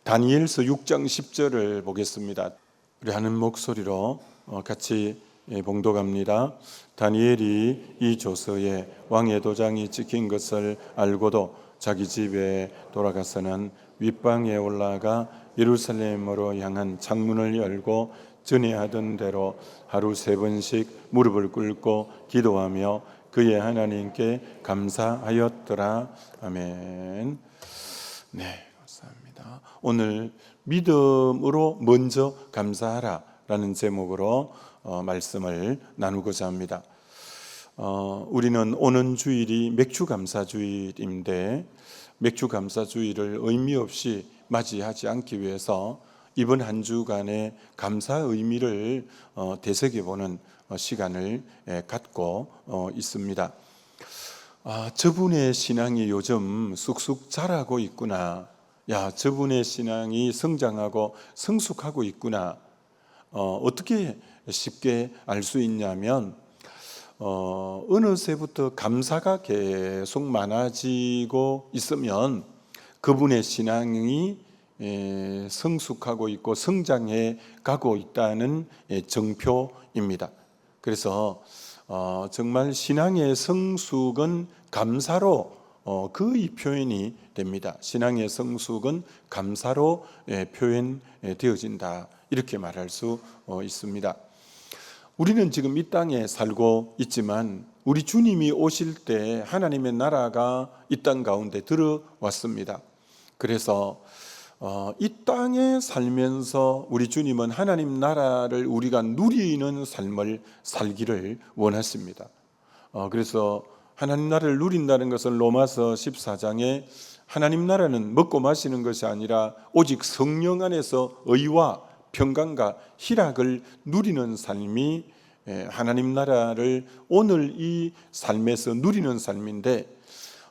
다니엘서 6장 10절을 보겠습니다. 우리 하는 목소리로 같이 봉독합니다. 다니엘이 이 조서에 왕의 도장이 찍힌 것을 알고도 자기 집에 돌아가서는 윗방에 올라가 예루살렘으로 향한 창문을 열고 전에 하던 대로 하루 3번씩 무릎을 꿇고 기도하며 그의 하나님께 감사하였더라. 아멘. 네, 감사합니다. 오늘 믿음으로 먼저 감사하라 라는 제목으로 말씀을 나누고자 합니다. 우리는 오는 주일이 맥주감사주일인데 맥주감사주일을 의미 없이 맞이하지 않기 위해서 이번 한 주간의 감사 의미를 되새겨보는 시간을 갖고 있습니다. 저분의 신앙이 요즘 쑥쑥 자라고 있구나. 저분의 신앙이 성장하고 성숙하고 있구나. 어떻게 쉽게 알 수 있냐면 어느새부터 감사가 계속 많아지고 있으면 그분의 신앙이 성숙하고 있고 성장해 가고 있다는 정표입니다. 그래서 정말 신앙의 성숙은 감사로 거의 표현이 됩니다. 신앙의 성숙은 감사로 표현되어진다, 이렇게 말할 수 있습니다. 우리는 지금 이 땅에 살고 있지만 우리 주님이 오실 때 하나님의 나라가 이 땅 가운데 들어왔습니다. 그래서 이 땅에 살면서 우리 주님은 하나님 나라를 우리가 누리는 삶을 살기를 원하십니다. 그래서 하나님 나라를 누린다는 것은 로마서 14장에 하나님 나라는 먹고 마시는 것이 아니라 오직 성령 안에서 의와 평강과 희락을 누리는 삶이 하나님 나라를 오늘 이 삶에서 누리는 삶인데,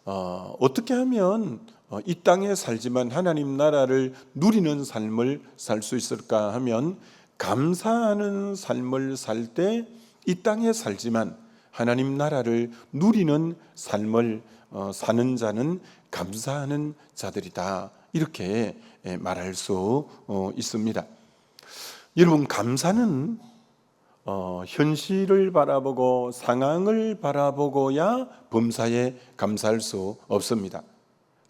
어떻게 하면 이 땅에 살지만 하나님 나라를 누리는 삶을 살 수 있을까 하면, 감사하는 삶을 살 때 이 땅에 살지만 하나님 나라를 누리는 삶을 사는 자는 감사하는 자들이다, 이렇게 말할 수 있습니다. 여러분, 감사는 현실을 바라보고 상황을 바라보고야 범사에 감사할 수 없습니다.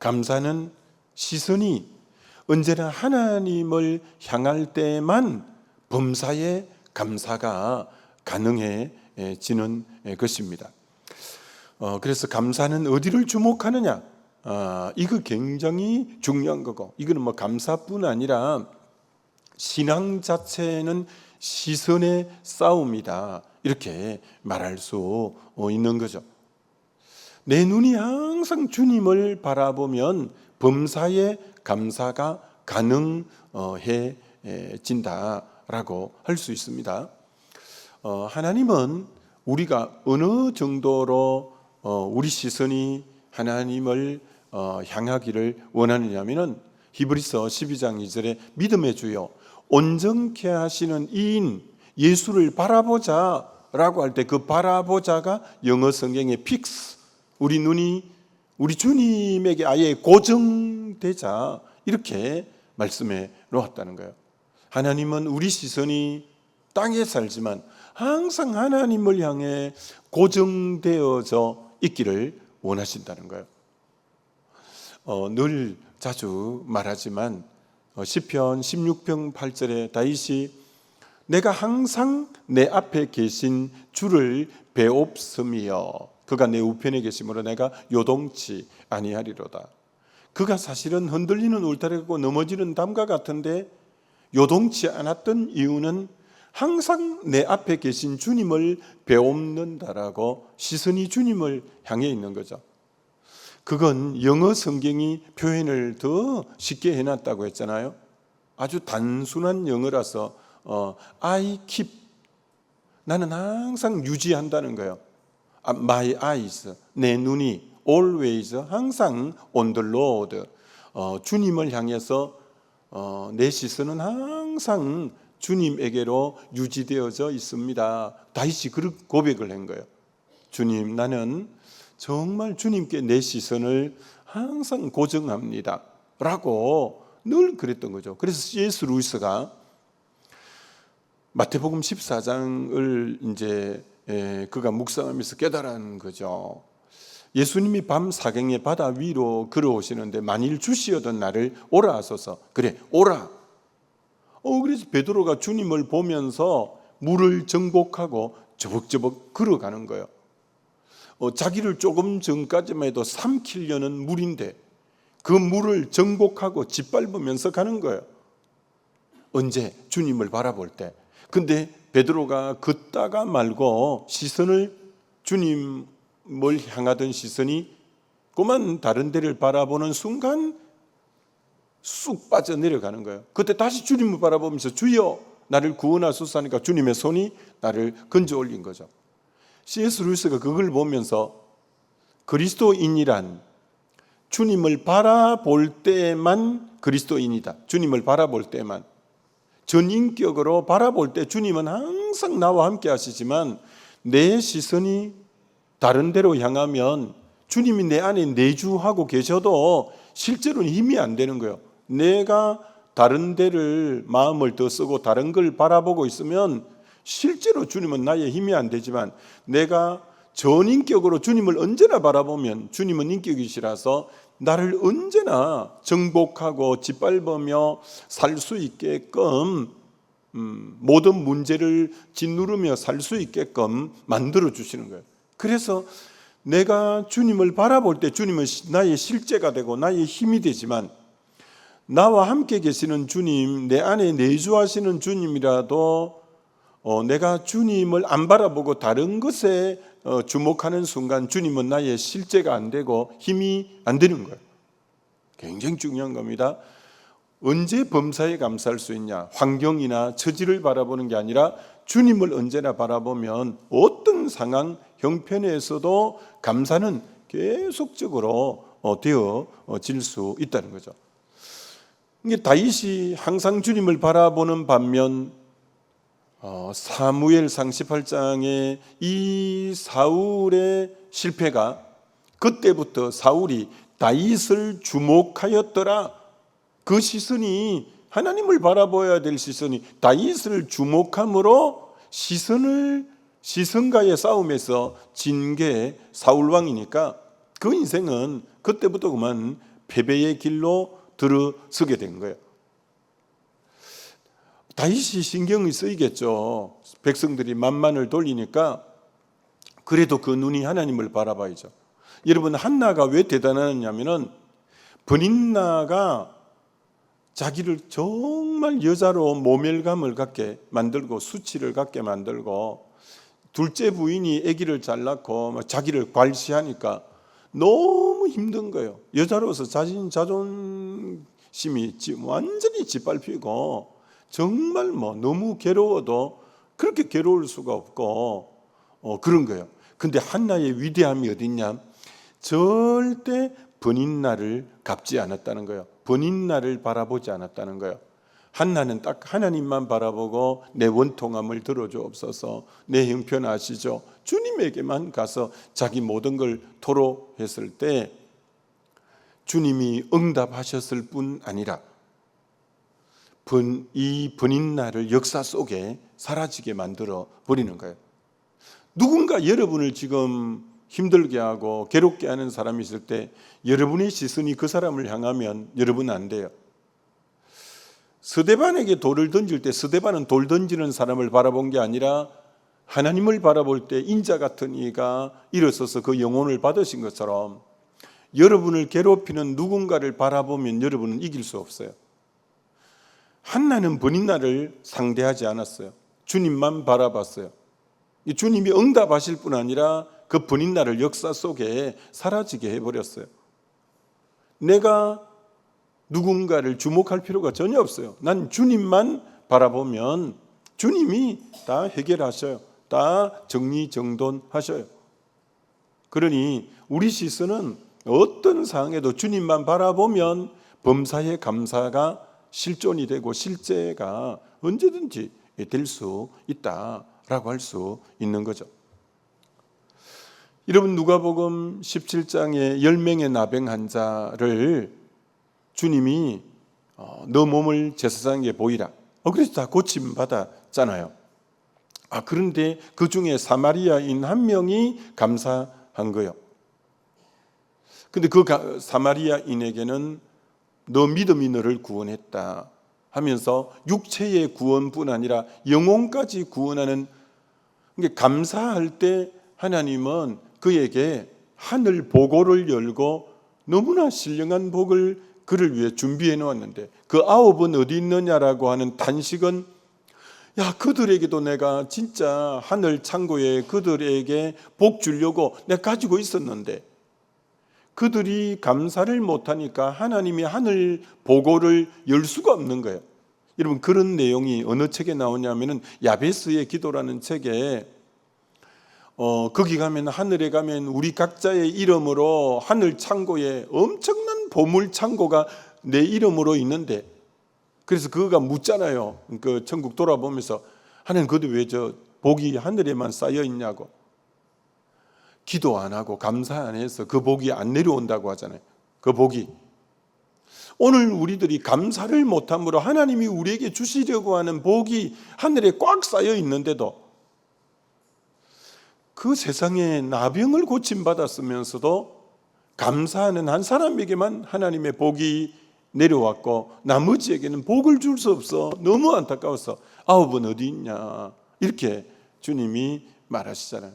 감사는 시선이 언제나 하나님을 향할 때만 범사에 감사가 가능해지는 것입니다. 그래서 감사는 어디를 주목하느냐, 이거 굉장히 중요한 거고, 이거는 감사뿐 아니라 신앙 자체는 시선의 싸움이다, 이렇게 말할 수 있는 거죠. 내 눈이 항상 주님을 바라보면 범사에 감사가 가능해진다라고 할 수 있습니다. 하나님은 우리가 어느 정도로 우리 시선이 하나님을 향하기를 원하느냐면은 히브리서 12장 2절에 믿음의 주요 온전케 하시는 이인 예수를 바라보자 라고 할 때 그 바라보자가 영어 성경의 픽스, 우리 눈이 우리 주님에게 아예 고정되자, 이렇게 말씀해 놓았다는 거예요. 하나님은 우리 시선이 땅에 살지만 항상 하나님을 향해 고정되어져 있기를 원하신다는 거예요. 늘 자주 말하지만 시편 16편 8절에 다윗이 내가 항상 내 앞에 계신 주를 배옵음이여 그가 내 우편에 계심으로 내가 요동치 아니하리로다. 그가 사실은 흔들리는 울타리고 넘어지는 담과 같은데 요동치 않았던 이유는 항상 내 앞에 계신 주님을 배옵는다라고 시선이 주님을 향해 있는 거죠. 그건 영어 성경이 표현을 더 쉽게 해놨다고 했잖아요. 아주 단순한 영어라서 I keep, 나는 항상 유지한다는 거예요. My eyes, 내 눈이 always, 항상 on the Lord, 주님을 향해서 내 시선은 항상 주님에게로 유지되어져 있습니다. 다윗이 그런 고백을 한 거예요. 주님, 나는 정말 주님께 내 시선을 항상 고정합니다 라고 늘 그랬던 거죠. 그래서 C.S. 루이스가 마태복음 14장을 이제 그가 묵상하면서 깨달은 거죠. 예수님이 밤 사경에 바다 위로 걸어오시는데 만일 주시어던 나를 오라 하소서. 그래, 오라. 그래서 베드로가 주님을 보면서 물을 정복하고 저벅저벅 걸어가는 거예요. 자기를 조금 전까지만 해도 삼키려는 물인데 그 물을 정복하고 짓밟으면서 가는 거예요. 언제? 주님을 바라볼 때. 근데 베드로가 걷다가 말고 시선을 주님을 향하던 시선이 그만 다른 데를 바라보는 순간 쑥 빠져내려가는 거예요. 그때 다시 주님을 바라보면서 주여 나를 구원하소서 하니까 주님의 손이 나를 건져 올린 거죠. C.S. 루이스가 그걸 보면서 그리스도인이란 주님을 바라볼 때만 그리스도인이다. 주님을 바라볼 때만. 전인격으로 바라볼 때 주님은 항상 나와 함께 하시지만 내 시선이 다른 데로 향하면 주님이 내 안에 내주하고 계셔도 실제로는 힘이 안 되는 거예요. 내가 다른 데를 마음을 더 쓰고 다른 걸 바라보고 있으면 실제로 주님은 나의 힘이 안 되지만 내가 전인격으로 주님을 언제나 바라보면 주님은 인격이시라서 나를 언제나 정복하고 짓밟으며 살 수 있게끔 모든 문제를 짓누르며 살 수 있게끔 만들어 주시는 거예요. 그래서 내가 주님을 바라볼 때 주님은 나의 실제가 되고 나의 힘이 되지만 나와 함께 계시는 주님, 내 안에 내주하시는 주님이라도 내가 주님을 안 바라보고 다른 것에 주목하는 순간 주님은 나의 실제가 안 되고 힘이 안 되는 거예요. 굉장히 중요한 겁니다. 언제 범사에 감사할 수 있냐? 환경이나 처지를 바라보는 게 아니라 주님을 언제나 바라보면 어떤 상황, 형편에서도 감사는 계속적으로 되어질 수 있다는 거죠. 이게 다윗이 항상 주님을 바라보는 반면 사무엘상 18장에 이 사울의 실패가 그때부터 사울이 다윗을 주목하였더라. 그 시선이 하나님을 바라보아야 될 시선이 다윗을 주목함으로 시선과의 싸움에서 진 게 사울 왕이니까 그 인생은 그때부터 그만 패배의 길로 들어서게 된 거예요. 다윗이 신경이 쓰이겠죠. 백성들이 만만을 돌리니까 그래도 그 눈이 하나님을 바라봐야죠. 여러분, 한나가 왜 대단하냐면은 버닌나가 자기를 정말 여자로 모멸감을 갖게 만들고 수치를 갖게 만들고 둘째 부인이 아기를 잘 낳고 자기를 괄시하니까 너무 힘든 거예요. 여자로서 자존심이 완전히 짓밟히고 정말 너무 괴로워도 그렇게 괴로울 수가 없고 그런 거예요. 근데 한나의 위대함이 어딨냐? 절대 버닌나를 갚지 않았다는 거예요. 버닌나를 바라보지 않았다는 거예요. 한나는 딱 하나님만 바라보고 내 원통함을 들어주옵소서, 내 형편 아시죠? 주님에게만 가서 자기 모든 걸 토로했을 때 주님이 응답하셨을 뿐 아니라 이 버닌나를 역사 속에 사라지게 만들어 버리는 거예요. 누군가 여러분을 지금 힘들게 하고 괴롭게 하는 사람이 있을 때 여러분의 시선이 그 사람을 향하면 여러분은 안 돼요. 스데반에게 돌을 던질 때 스데반은 돌 던지는 사람을 바라본 게 아니라 하나님을 바라볼 때 인자 같은 이가 일어서서 그 영혼을 받으신 것처럼 여러분을 괴롭히는 누군가를 바라보면 여러분은 이길 수 없어요. 한나는 버닌나를 상대하지 않았어요. 주님만 바라봤어요. 주님이 응답하실 뿐 아니라 그 버닌나를 역사 속에 사라지게 해버렸어요. 내가 누군가를 주목할 필요가 전혀 없어요. 난 주님만 바라보면 주님이 다 해결하셔요. 다 정리정돈하셔요. 그러니 우리 시선은 어떤 상황에도 주님만 바라보면 범사의 감사가 실존이 되고 실제가 언제든지 될 수 있다라고 할 수 있는 거죠. 여러분, 누가복음 17장에 10명의 나병 환자를 주님이 너 몸을 제사장에게 보이라. 그래서 다 고침 받았잖아요. 그런데 그 중에 사마리아인 한 명이 감사한 거예요. 근데 그 사마리아인에게는 너 믿음이 너를 구원했다 하면서 육체의 구원뿐 아니라 영혼까지 구원하는, 감사할 때 하나님은 그에게 하늘 보고를 열고 너무나 신령한 복을 그를 위해 준비해 놓았는데, 그 9은 어디 있느냐라고 하는 단식은, 그들에게도 내가 진짜 하늘 창고에 그들에게 복 주려고 내가 가지고 있었는데 그들이 감사를 못하니까 하나님이 하늘 보고를 열 수가 없는 거예요. 여러분, 그런 내용이 어느 책에 나오냐면은 야베스의 기도라는 책에 거기 가면, 하늘에 가면 우리 각자의 이름으로 하늘 창고에 엄청난 보물 창고가 내 이름으로 있는데, 그래서 그거가 묻잖아요. 그 천국 돌아보면서 하나님, 그것도 왜 저 복이 하늘에만 쌓여 있냐고. 기도 안 하고 감사 안 해서 그 복이 안 내려온다고 하잖아요. 그 복이. 오늘 우리들이 감사를 못함으로 하나님이 우리에게 주시려고 하는 복이 하늘에 꽉 쌓여 있는데도, 그 세상에 나병을 고침받았으면서도 감사하는 한 사람에게만 하나님의 복이 내려왔고 나머지에게는 복을 줄 수 없어. 너무 안타까워서 9은 어디 있냐, 이렇게 주님이 말하시잖아요.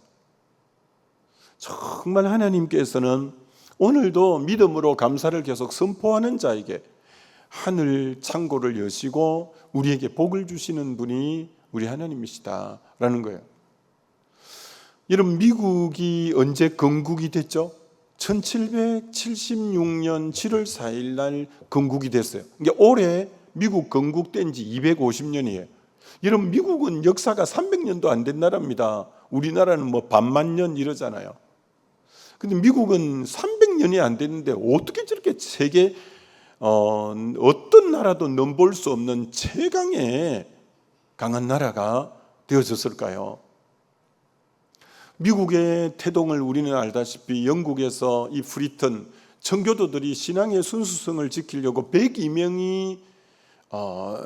정말 하나님께서는 오늘도 믿음으로 감사를 계속 선포하는 자에게 하늘 창고를 여시고 우리에게 복을 주시는 분이 우리 하나님이시다라는 거예요. 여러분, 미국이 언제 건국이 됐죠? 1776년 7월 4일 날 건국이 됐어요. 올해 미국 건국된 지 250년이에요. 여러분, 미국은 역사가 300년도 안 된 나라입니다. 우리나라는 뭐 반만 년 이러잖아요. 근데 미국은 300년이 안 됐는데 어떻게 저렇게 세계 어떤 나라도 넘볼 수 없는 최강의 강한 나라가 되어졌을까요? 미국의 태동을 우리는 알다시피 영국에서 이 프리턴 청교도들이 신앙의 순수성을 지키려고 102명이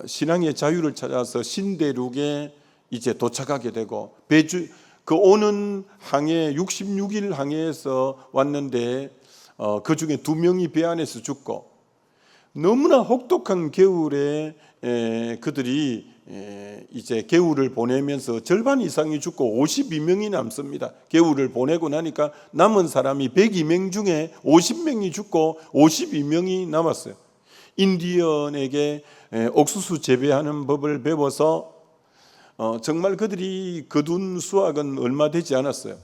신앙의 자유를 찾아서 신대륙에 이제 도착하게 되고, 그 오는 항해 66일 항해에서 왔는데 그 중에 2명이 배 안에서 죽고, 너무나 혹독한 겨울에 그들이 이제 겨울을 보내면서 절반 이상이 죽고 52명이 남습니다. 겨울을 보내고 나니까 남은 사람이 102명 중에 50명이 죽고 52명이 남았어요. 인디언에게 옥수수 재배하는 법을 배워서 정말 그들이 거둔 수확은 얼마 되지 않았어요.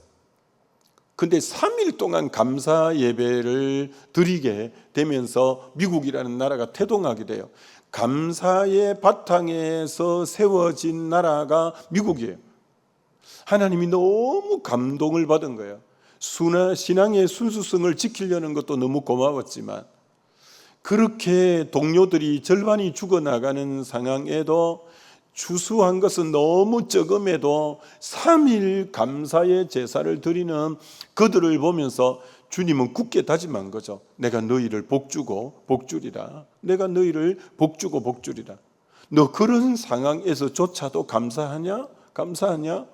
근데 3일 동안 감사 예배를 드리게 되면서 미국이라는 나라가 태동하게 돼요. 감사의 바탕에서 세워진 나라가 미국이에요. 하나님이 너무 감동을 받은 거예요. 신앙의 순수성을 지키려는 것도 너무 고마웠지만, 그렇게 동료들이 절반이 죽어나가는 상황에도 추수한 것은 너무 적음에도 3일 감사의 제사를 드리는 그들을 보면서 주님은 굳게 다짐한 거죠. 내가 너희를 복주고 복주리라. 내가 너희를 복주고 복주리라. 너 그런 상황에서조차도 감사하냐? 감사하냐?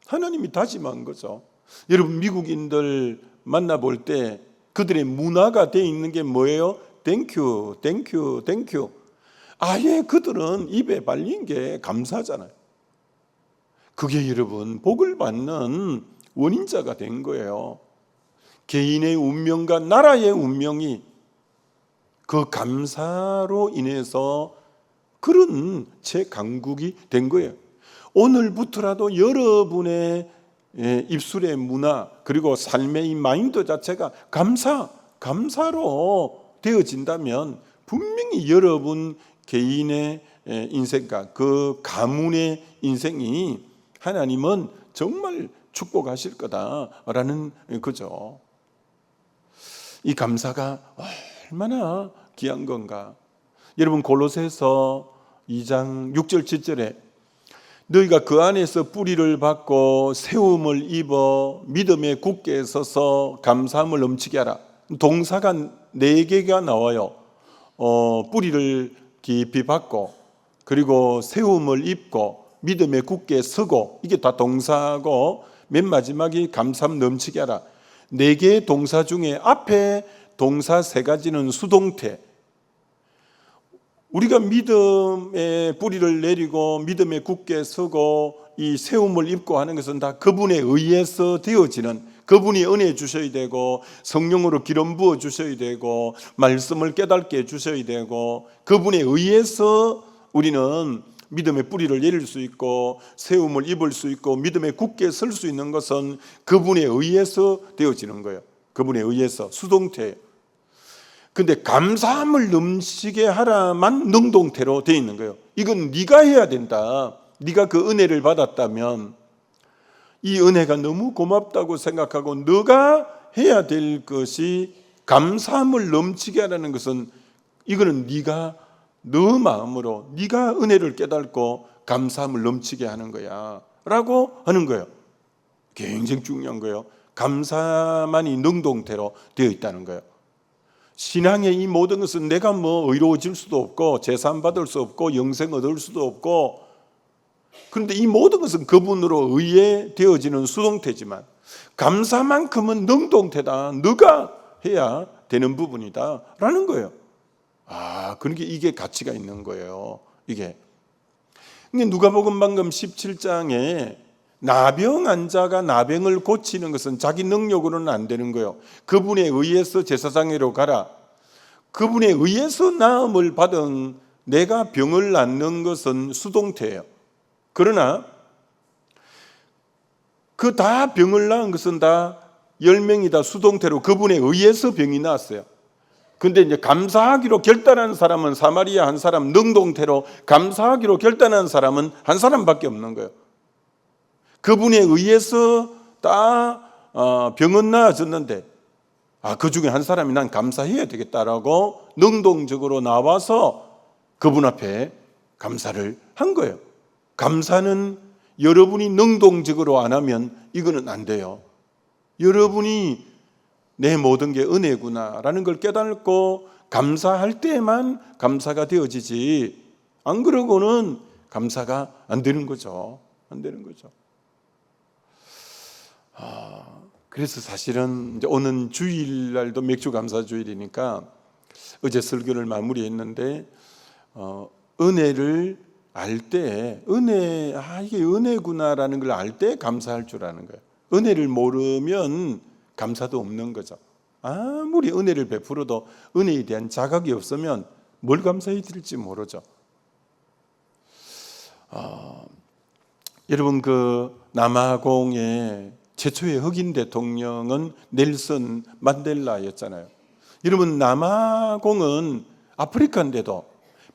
하나님이 다짐한 거죠. 여러분, 미국인들 만나볼 때 그들의 문화가 되어 있는 게 뭐예요? 땡큐, 땡큐, 땡큐. 아예 그들은 입에 발린 게 감사잖아요. 그게 여러분 복을 받는 원인자가 된 거예요. 개인의 운명과 나라의 운명이 그 감사로 인해서 그런 최강국이 된 거예요. 오늘부터라도 여러분의 입술의 문화 그리고 삶의 이 마인드 자체가 감사로 되어진다면 분명히 여러분 개인의 인생과 그 가문의 인생이 하나님은 정말 축복하실 거다라는 거죠. 이 감사가 얼마나 귀한 건가. 여러분, 골로새서 2장 6절 7절에 너희가 그 안에서 뿌리를 받고 세움을 입어 믿음에 굳게 서서 감사함을 넘치게 하라. 동사가 4개가 나와요. 뿌리를 깊이 받고 그리고 세움을 입고 믿음에 굳게 서고, 이게 다 동사고, 맨 마지막이 감사함 넘치게 하라. 4개의 동사 중에 앞에 동사 3가지는 수동태. 우리가 믿음의 뿌리를 내리고 믿음에 굳게 서고 이 세움을 입고 하는 것은 다 그분에 의해서 되어지는, 그분이 은혜 주셔야 되고 성령으로 기름 부어 주셔야 되고 말씀을 깨닫게 해주셔야 되고, 그분에 의해서 우리는 믿음의 뿌리를 내릴 수 있고 세움을 입을 수 있고 믿음에 굳게 설 수 있는 것은 그분에 의해서 되어지는 거예요. 그분에 의해서, 수동태예요. 근데 감사함을 넘치게 하라만 능동태로 되어 있는 거예요. 이건 네가 해야 된다. 네가 그 은혜를 받았다면 이 은혜가 너무 고맙다고 생각하고 네가 해야 될 것이 감사함을 넘치게 하라는 것은, 이거는 네가 너 마음으로 네가 은혜를 깨닫고 감사함을 넘치게 하는 거야 라고 하는 거예요. 굉장히 중요한 거예요. 감사만이 능동태로 되어 있다는 거예요. 신앙의 이 모든 것은 내가 뭐 의로워질 수도 없고 제산 받을 수 없고 영생 얻을 수도 없고, 그런데 이 모든 것은 그분으로 의해 되어지는 수동태지만 감사만큼은 능동태다. 너가 해야 되는 부분이다 라는 거예요. 그러니까 이게 가치가 있는 거예요. 이게 누가복음 방금 17장에 나병 환자가 나병을 고치는 것은 자기 능력으로는 안 되는 거예요. 그분에 의해서 제사장으로 가라. 그분에 의해서 나음을 받은 내가 병을 낫는 것은 수동태예요. 그러나 그 다 병을 낳은 것은 다 10명이 다 수동태로 그분에 의해서 병이 나았어요. 근데 이제 감사하기로 결단한 사람은 사마리아 한 사람, 능동태로 감사하기로 결단한 사람은 한 사람밖에 없는 거예요. 그분에 의해서 다 병은 나아졌는데 그 중에 한 사람이 난 감사해야 되겠다라고 능동적으로 나와서 그분 앞에 감사를 한 거예요. 감사는 여러분이 능동적으로 안 하면 이거는 안 돼요. 여러분이 내 모든 게 은혜구나라는 걸 깨닫고 감사할 때만 감사가 되어지지, 안 그러고는 감사가 안 되는 거죠. 안 되는 거죠. 그래서 사실은 이제 오는 주일날도 맥주 감사 주일이니까 어제 설교를 마무리했는데 은혜를 알 때, 이게 은혜구나라는 걸 알 때 감사할 줄 아는 거예요. 은혜를 모르면 감사도 없는 거죠. 아무리 은혜를 베풀어도 은혜에 대한 자각이 없으면 뭘 감사해야 될지 모르죠. 여러분, 그 남아공의 최초의 흑인 대통령은 넬슨 만델라였잖아요. 여러분, 남아공은 아프리카인데도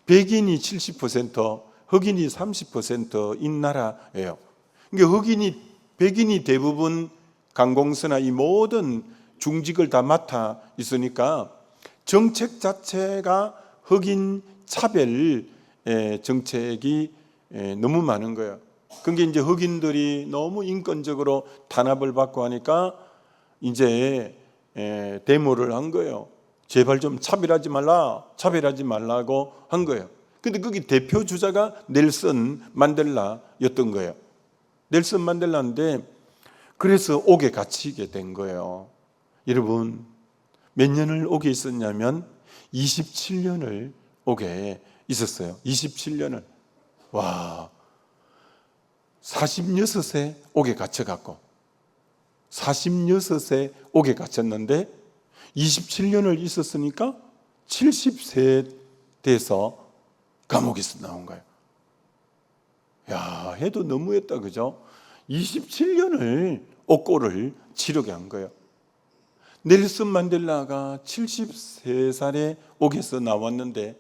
백인이 70%, 흑인이 30%인 나라예요. 그러니까 백인이 대부분 관공서나 이 모든 중직을 다 맡아 있으니까 정책 자체가 흑인 차별 정책이 너무 많은 거예요. 그게 이제 흑인들이 너무 인권적으로 탄압을 받고 하니까 이제 데모를 한 거예요. 제발 좀 차별하지 말라고 한 거예요. 근데 거기 대표 주자가 넬슨 만델라였던 거예요. 넬슨 만델라인데 그래서 옥에 갇히게 된 거예요. 여러분, 몇 년을 옥에 있었냐면 27년을 옥에 있었어요. 27년을. 와, 46세 옥에 갇혀갖고 46세 옥에 갇혔는데 27년을 있었으니까 70세 돼서 감옥에서 나온 거예요. 야, 해도 너무했다, 그죠? 27년을 옥고를 치르게 한 거예요. 넬슨 만델라가 73살에 옥에서 나왔는데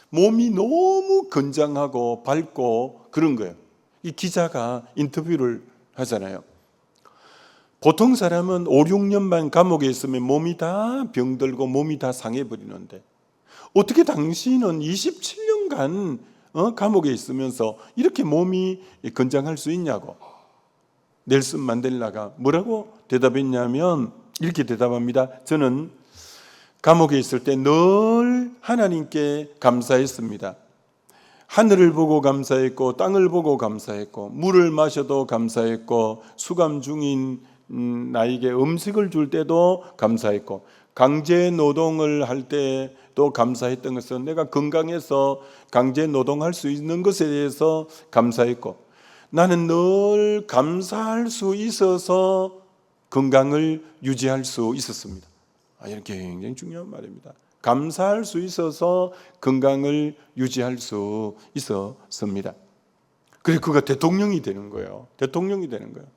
몸이 너무 건장하고 밝고 그런 거예요. 이 기자가 인터뷰를 하잖아요. 보통 사람은 5, 6년만 감옥에 있으면 몸이 다 병들고 몸이 다 상해버리는데 어떻게 당신은 27년간 감옥에 있으면서 이렇게 몸이 건장할 수 있냐고. 넬슨 만델라가 뭐라고 대답했냐면 이렇게 대답합니다. 저는 감옥에 있을 때 늘 하나님께 감사했습니다. 하늘을 보고 감사했고, 땅을 보고 감사했고, 물을 마셔도 감사했고, 수감 중인 나에게 음식을 줄 때도 감사했고, 강제 노동을 할 때도 감사했던 것은 내가 건강해서 강제 노동할 수 있는 것에 대해서 감사했고, 나는 늘 감사할 수 있어서 건강을 유지할 수 있었습니다. 이렇게 굉장히 중요한 말입니다. 감사할 수 있어서 건강을 유지할 수 있었습니다. 그리고 그가 대통령이 되는 거예요. 대통령이 되는 거예요.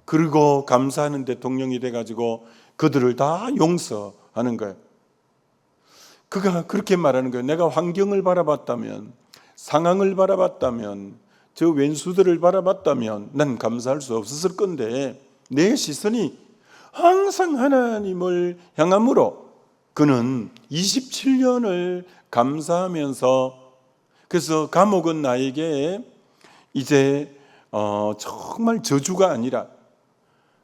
그리고 감사하는 대통령이 돼가지고 그들을 다 용서하는 거예요. 그가 그렇게 말하는 거예요. 내가 환경을 바라봤다면, 상황을 바라봤다면, 저 왼수들을 바라봤다면 난 감사할 수 없었을 건데 내 시선이 항상 하나님을 향함으로 그는 27년을 감사하면서, 그래서 감옥은 나에게 이제 정말 저주가 아니라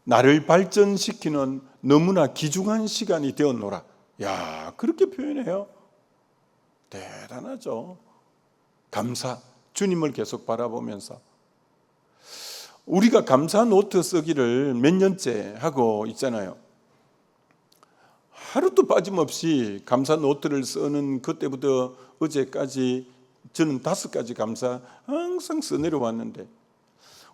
나를 발전시키는 너무나 귀중한 시간이 되었노라. 야, 그렇게 표현해요. 대단하죠. 감사, 주님을 계속 바라보면서. 우리가 감사 노트 쓰기를 몇 년째 하고 있잖아요. 하루도 빠짐없이 감사 노트를 쓰는 그때부터 어제까지 저는 5가지 감사 항상 써내려왔는데,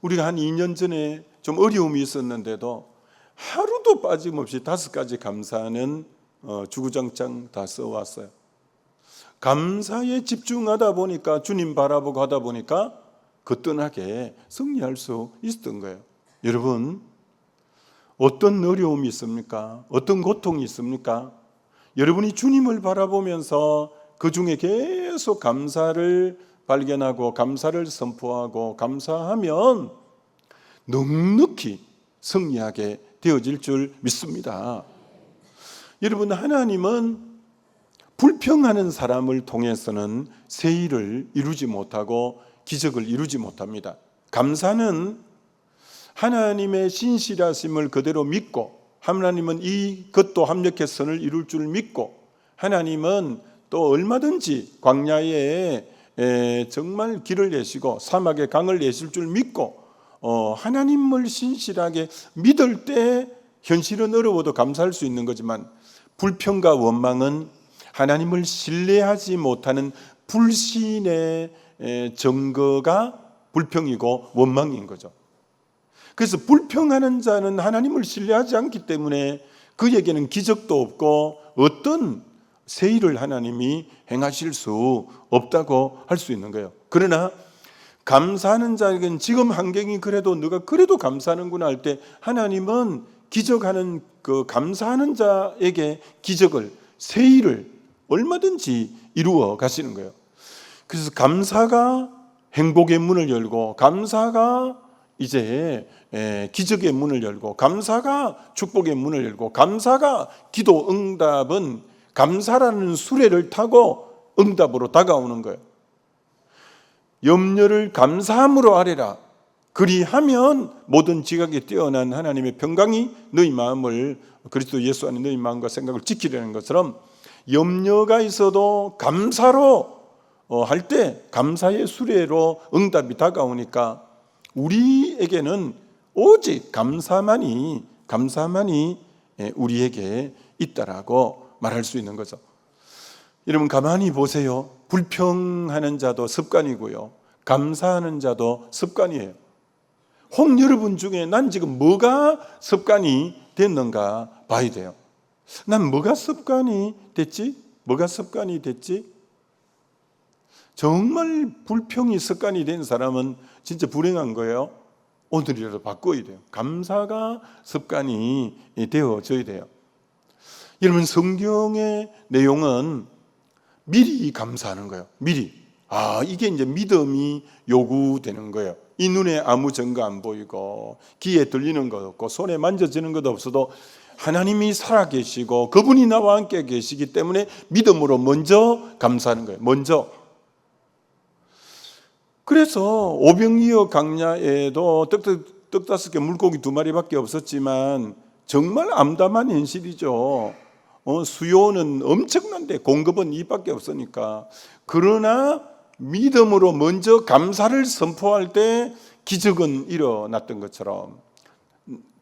우리가 한 2년 전에 좀 어려움이 있었는데도 하루도 빠짐없이 5가지 감사는 주구장창 다 써왔어요. 감사에 집중하다 보니까, 주님 바라보고 하다 보니까 거뜬하게 승리할 수 있었던 거예요. 여러분, 어떤 어려움이 있습니까? 어떤 고통이 있습니까? 여러분이 주님을 바라보면서 그 중에 계속 감사를 발견하고 감사를 선포하고 감사하면 넉넉히 승리하게 되어질 줄 믿습니다. 여러분, 하나님은 불평하는 사람을 통해서는 새 일을 이루지 못하고 기적을 이루지 못합니다. 감사는 하나님의 신실하심을 그대로 믿고, 하나님은 이것도 합력해서 선을 이룰 줄 믿고, 하나님은 또 얼마든지 광야에 정말 길을 내시고 사막에 강을 내실 줄 믿고, 하나님을 신실하게 믿을 때 현실은 어려워도 감사할 수 있는 거지만, 불평과 원망은 하나님을 신뢰하지 못하는 불신의 증거가 불평이고 원망인 거죠. 그래서 불평하는 자는 하나님을 신뢰하지 않기 때문에 그에게는 기적도 없고 어떤 새 일을 하나님이 행하실 수 없다고 할 수 있는 거예요. 그러나 감사하는 자에게는 지금 환경이 그래도 너가 그래도 감사하는구나 할 때 하나님은 기적하는 그 감사하는 자에게 기적을, 새 일을 얼마든지 이루어 가시는 거예요. 그래서 감사가 행복의 문을 열고, 감사가 이제 기적의 문을 열고, 감사가 축복의 문을 열고, 감사가 기도 응답은 감사라는 수레를 타고 응답으로 다가오는 거예요. 염려를 감사함으로 아뢰라. 그리하면 모든 지각에 뛰어난 하나님의 평강이 너희 마음을, 그리스도 예수 안에 너희 마음과 생각을 지키려는 것처럼, 염려가 있어도 감사로 할 때 감사의 수레로 응답이 다가오니까 우리에게는 오직 감사만이 우리에게 있다라고 말할 수 있는 거죠. 여러분, 가만히 보세요. 불평하는 자도 습관이고요, 감사하는 자도 습관이에요. 혹 여러분 중에 난 지금 뭐가 습관이 됐는가 봐야 돼요. 난 뭐가 습관이 됐지? 뭐가 습관이 됐지? 정말 불평이 습관이 된 사람은 진짜 불행한 거예요. 오늘이라도 바꿔야 돼요. 감사가 습관이 되어져야 돼요. 여러분, 성경의 내용은 미리 감사하는 거예요. 미리. 이게 이제 믿음이 요구되는 거예요. 이 눈에 아무 증거 안 보이고, 귀에 들리는 것 없고, 손에 만져지는 것 없어도 하나님이 살아계시고 그분이 나와 함께 계시기 때문에 믿음으로 먼저 감사하는 거예요. 먼저. 그래서 오병이어 강야에도 떡 5개 물고기 2마리밖에 없었지만 정말 암담한 현실이죠. 수요는 엄청난데 공급은 이밖에 없으니까. 그러나 믿음으로 먼저 감사를 선포할 때 기적은 일어났던 것처럼,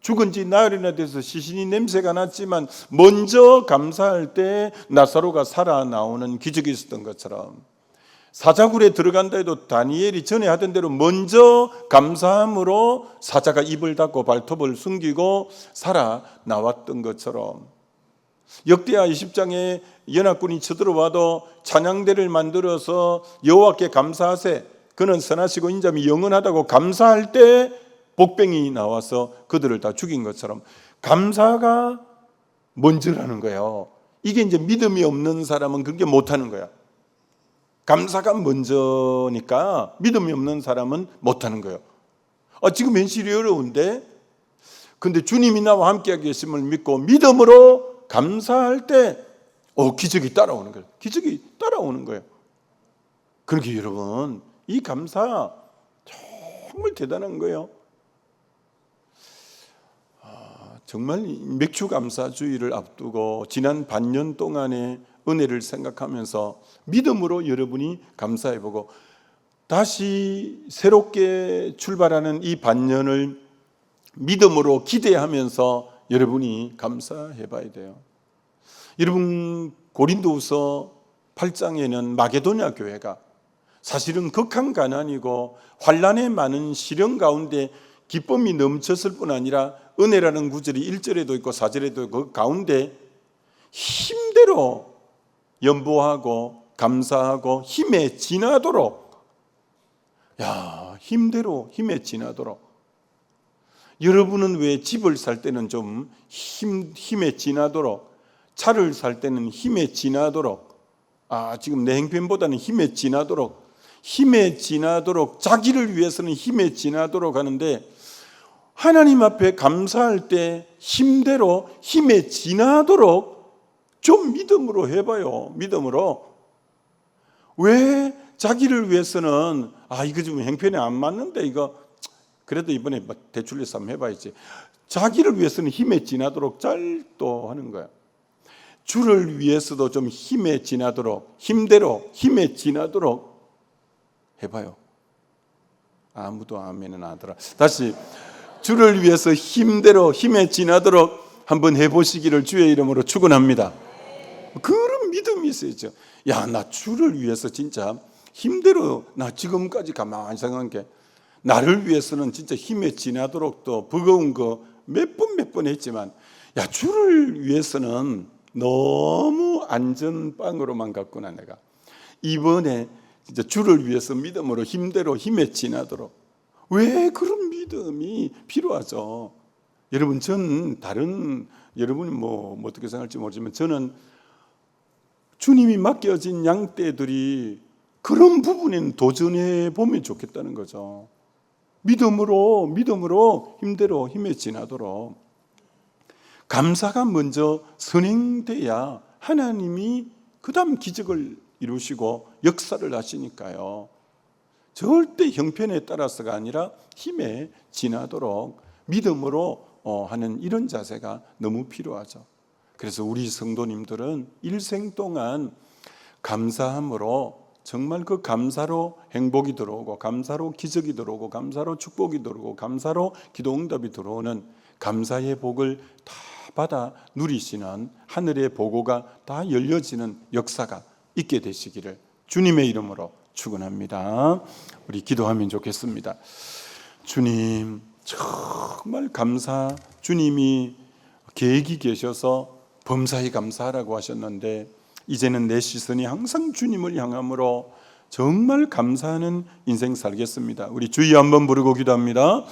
죽은 지 나흘이나 돼서 시신이 냄새가 났지만 먼저 감사할 때 나사로가 살아나오는 기적이 있었던 것처럼, 사자굴에 들어간다 해도 다니엘이 전에 하던 대로 먼저 감사함으로 사자가 입을 닫고 발톱을 숨기고 살아나왔던 것처럼, 역대하 20장에 연합군이 쳐들어와도 찬양대를 만들어서 여호와께 감사하세, 그는 선하시고 인자함이 영원하다고 감사할 때 복병이 나와서 그들을 다 죽인 것처럼 감사가 먼저라는 거예요. 이게 이제 믿음이 없는 사람은 그렇게 못하는 거야. 감사가 먼저니까 믿음이 없는 사람은 못하는 거예요. 지금 현실이 어려운데, 근데 주님이 나와 함께 계심을 믿고 믿음으로 감사할 때 기적이 따라오는 거예요. 기적이 따라오는 거예요. 그러니까 여러분, 이 감사 정말 대단한 거예요. 정말 맥주 감사주의를 앞두고 지난 반년 동안의 은혜를 생각하면서 믿음으로 여러분이 감사해보고 다시 새롭게 출발하는 이 반년을 믿음으로 기대하면서 여러분이 감사해봐야 돼요. 여러분, 고린도후서 8장에는 마게도냐 교회가 사실은 극한 가난이고 환난의 많은 시련 가운데 기쁨이 넘쳤을 뿐 아니라 은혜라는 구절이 1절에도 있고 4절에도 있고 그 가운데 힘대로 연보하고 감사하고 힘에 지나도록, 힘대로 힘에 지나도록. 여러분은 왜 집을 살 때는 좀 힘에 지나도록, 차를 살 때는 힘에 지나도록, 지금 내 형편보다는 힘에 지나도록, 자기를 위해서는 힘에 지나도록 하는데, 하나님 앞에 감사할 때 힘대로 힘에 지나도록 좀 믿음으로 해봐요. 믿음으로. 왜 자기를 위해서는 이거 좀 형편에 안 맞는데 이거 그래도 이번에 대출 내서 한번 해봐야지. 자기를 위해서는 힘에 지나도록 짤도 하는 거야. 주를 위해서도 좀 힘에 지나도록, 힘대로 힘에 지나도록 해봐요. 아무도 아멘은 안 하더라. 다시, 주를 위해서 힘대로 힘에 지나도록 한번 해보시기를 주의 이름으로 축원합니다. 그런 믿음이 있어야죠. 나 주를 위해서 진짜 힘대로, 나 지금까지 가만히 생각한 게 나를 위해서는 진짜 힘에 지나도록 또 버거운 거 몇 번 했지만, 주를 위해서는 너무 안전빵으로만 갔구나. 내가 이번에 진짜 주를 위해서 믿음으로 힘대로 힘에 지나도록. 왜 그런 믿음이 필요하죠? 여러분, 전 다른 여러분이 뭐 어떻게 생각할지 모르지만 저는 주님이 맡겨진 양떼들이 그런 부분에는 도전해 보면 좋겠다는 거죠. 믿음으로 힘대로 힘에 지나도록. 감사가 먼저 선행돼야 하나님이 그 다음 기적을 이루시고 역사를 하시니까요. 절대 형편에 따라서가 아니라 힘에 지나도록 믿음으로 하는 이런 자세가 너무 필요하죠. 그래서 우리 성도님들은 일생 동안 감사함으로, 정말 그 감사로 행복이 들어오고, 감사로 기적이 들어오고, 감사로 축복이 들어오고, 감사로 기도응답이 들어오는 감사의 복을 다 받아 누리시는, 하늘의 보고가 다 열려지는 역사가 있게 되시기를 주님의 이름으로 축원합니다. 우리 기도하면 좋겠습니다. 주님, 정말 감사. 주님이 계획이 계셔서 범사에 감사하라고 하셨는데 이제는 내 시선이 항상 주님을 향함으로 정말 감사하는 인생 살겠습니다. 우리 주여 한번 부르고 기도합니다.